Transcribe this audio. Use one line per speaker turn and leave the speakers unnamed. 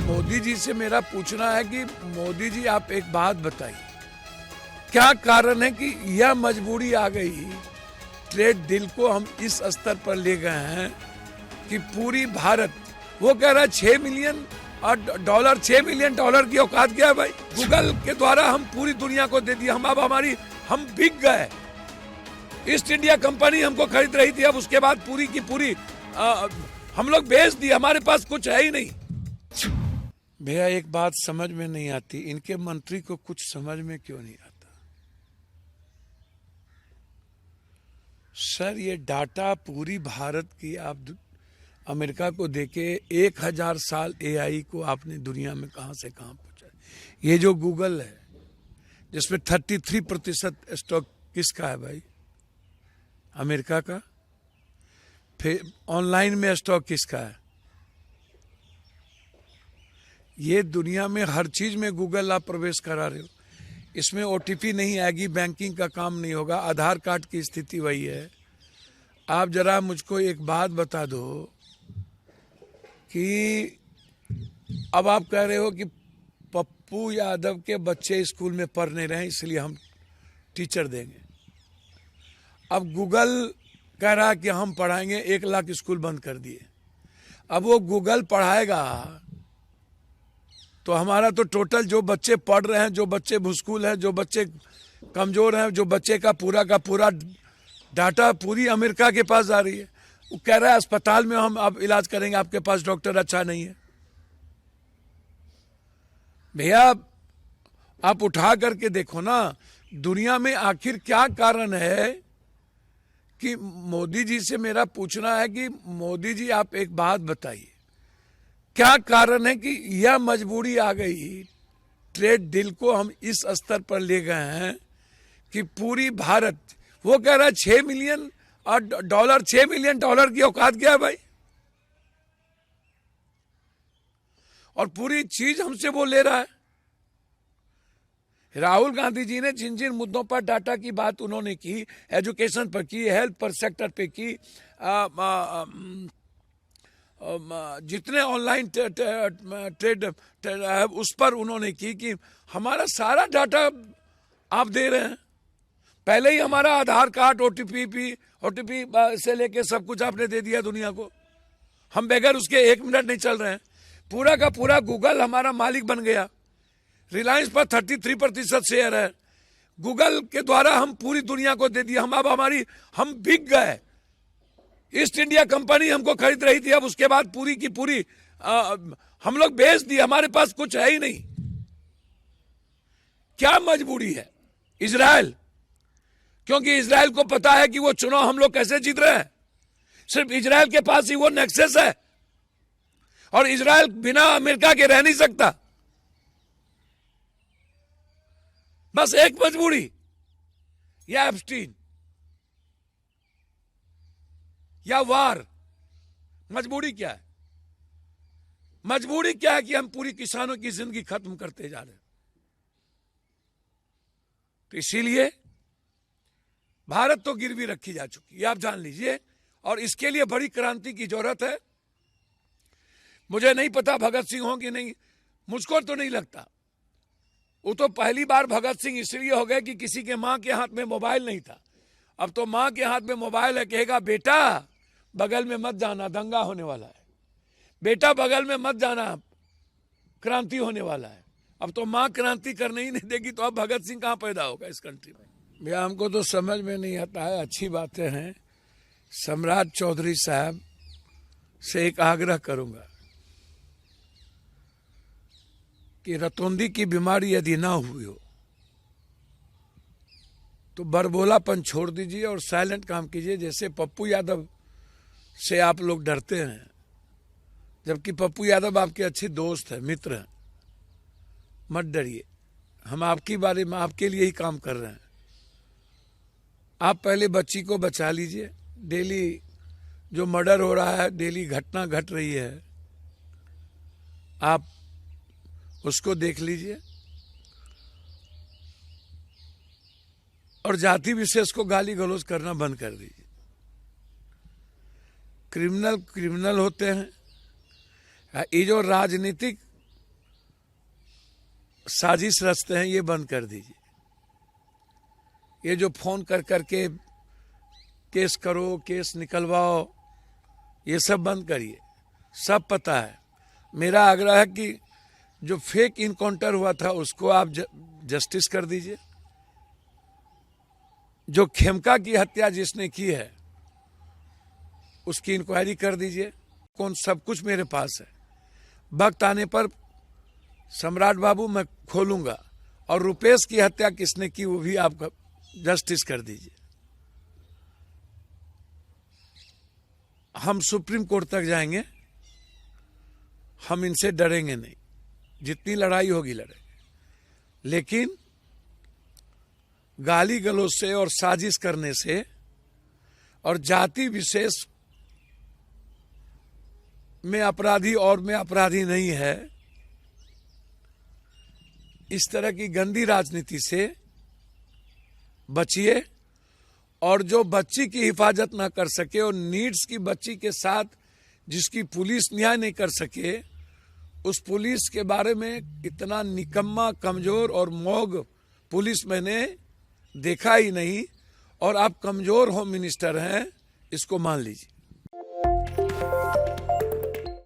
मोदी जी से मेरा पूछना है कि मोदी जी आप एक बात बताइए, क्या कारण है कि यह मजबूरी आ गई, ट्रेड डील को हम इस स्तर पर ले गए हैं कि पूरी भारत, वो कह रहा है 6 मिलियन डॉलर, 6 मिलियन डॉलर की औकात क्या है भाई। गूगल के द्वारा हम पूरी दुनिया को दे दिया, हम बिक गए। ईस्ट इंडिया कंपनी हमको खरीद रही थी, अब उसके बाद पूरी की पूरी हम लोग बेच दिए, हमारे पास कुछ है ही नहीं। भैया एक बात समझ में नहीं आती, इनके मंत्री को कुछ समझ में क्यों नहीं आता। सर ये डाटा पूरी भारत की आप अमेरिका को देके 1000 साल एआई को आपने दुनिया में कहां से कहां पहुंचा। ये जो गूगल है जिसमें 33% स्टॉक किसका है भाई, अमेरिका का। फिर ऑनलाइन में स्टॉक किसका है। ये दुनिया में हर चीज में गूगल आप प्रवेश करा रहे हो, इसमें ओटीपी नहीं आएगी, बैंकिंग का काम नहीं होगा, आधार कार्ड की स्थिति वही है। आप जरा मुझको एक बात बता दो कि अब आप कह रहे हो कि पप्पू यादव के बच्चे स्कूल में पढ़ नहीं रहे इसलिए हम टीचर देंगे। अब गूगल कह रहा है कि हम पढ़ाएंगे, 1 लाख स्कूल बंद कर दिए। अब वो गूगल पढ़ाएगा तो हमारा तो टोटल जो बच्चे पढ़ रहे हैं, जो बच्चे भूस्कूल हैं, जो बच्चे कमजोर हैं, जो बच्चे का पूरा डाटा पूरी अमेरिका के पास जा रही है। वो कह रहा है अस्पताल में हम अब इलाज करेंगे, आपके पास डॉक्टर अच्छा नहीं है। भैया आप उठा करके देखो ना, दुनिया में आखिर क्या कारण है कि मोदी जी से मेरा पूछना है कि मोदी जी आप एक बात बताइए, क्या कारण है कि यह मजबूरी आ गई, ट्रेड डील को हम इस स्तर पर ले गए हैं कि पूरी भारत, वो कह रहा है 6 मिलियन डॉलर, 6 मिलियन डॉलर की औकात क्या है भाई। और पूरी चीज हमसे वो ले रहा है। राहुल गांधी जी ने जिन जिन मुद्दों पर डाटा की बात उन्होंने की, एजुकेशन पर की, हेल्थ पर सेक्टर पे की, जितने ऑनलाइन ट्रेड उस पर उन्होंने की कि हमारा सारा डाटा आप दे रहे हैं। पहले ही हमारा आधार कार्ड, ओटीपी से लेके सब कुछ आपने दे दिया दुनिया को, हम बगैर उसके 1 मिनट नहीं चल रहे हैं। पूरा का पूरा गूगल हमारा मालिक बन गया। रिलायंस पर 33% शेयर है। गूगल के द्वारा हम पूरी दुनिया को दे दिया, हम बिक गए। ईस्ट इंडिया कंपनी हमको खरीद रही थी, अब उसके बाद पूरी की पूरी हम लोग बेच दिए, हमारे पास कुछ है ही नहीं। क्या मजबूरी है इजराइल, क्योंकि इजराइल को पता है कि वो चुनाव हम लोग कैसे जीत रहे हैं। सिर्फ इजराइल के पास ही वो नेक्सस है, और इजराइल बिना अमेरिका के रह नहीं सकता। बस एक मजबूरी, या एप्स्टीन या वार। मजबूरी क्या है? मजबूरी क्या है कि हम पूरी किसानों की जिंदगी खत्म करते जा रहे हैं। तो इसीलिए भारत तो गिरवी रखी जा चुकी है, आप जान लीजिए, और इसके लिए बड़ी क्रांति की जरूरत है। मुझे नहीं पता भगत सिंह हो कि नहीं, मुझको तो नहीं लगता। वो तो पहली बार भगत सिंह इसलिए हो गए कि किसी के मां के हाथ में मोबाइल नहीं था। अब तो मां के हाथ में मोबाइल है, कहेगा बेटा बगल में मत जाना, दंगा होने वाला है, बेटा बगल में मत जाना, क्रांति होने वाला है। अब तो मां क्रांति करने ही नहीं देगी, तो अब भगत सिंह कहां पैदा होगा इस कंट्री में। भैया हमको तो समझ में नहीं आता है। अच्छी बातें हैं। सम्राट चौधरी साहब से एक आग्रह करूंगा कि रतौंधी की बीमारी यदि ना हुई हो तो बरबोलापन छोड़ दीजिए और साइलेंट काम कीजिए। जैसे पप्पू यादव से आप लोग डरते हैं, जबकि पप्पू यादव आपके अच्छे दोस्त हैं, मित्र हैं। मत डरिए, हम आपके बारे में, आपके लिए ही काम कर रहे हैं। आप पहले बच्ची को बचा लीजिए। डेली जो मर्डर हो रहा है, डेली घटना घट रही है, आप उसको देख लीजिए। और जाति विशेष को गाली गलौज करना बंद कर दीजिए। क्रिमिनल होते हैं। ये जो राजनीतिक साजिश रचते हैं ये बंद कर दीजिए। ये जो फोन कर करके केस करो, केस निकलवाओ, ये सब बंद करिए। सब पता है। मेरा आग्रह है कि जो फेक इनकाउंटर हुआ था उसको आप जस्टिस कर दीजिए। जो खेमका की हत्या जिसने की है उसकी इंक्वायरी कर दीजिए। कौन, सब कुछ मेरे पास है। वक्त आने पर सम्राट बाबू मैं खोलूंगा। और रुपेश की हत्या किसने की वो भी आप जस्टिस कर दीजिए। हम सुप्रीम कोर्ट तक जाएंगे, हम इनसे डरेंगे नहीं। जितनी लड़ाई होगी लड़ेंगे, लेकिन गाली गलौज से और साजिश करने से और जाति विशेष में अपराधी और में अपराधी नहीं है, इस तरह की गंदी राजनीति से बचिए। और जो बच्ची की हिफाजत ना कर सके और नीड्स की बच्ची के साथ जिसकी पुलिस न्याय नहीं कर सके, उस पुलिस के बारे में इतना निकम्मा, कमजोर और मौग पुलिस मैंने देखा ही नहीं। और आप कमजोर होम मिनिस्टर हैं, इसको मान लीजिए।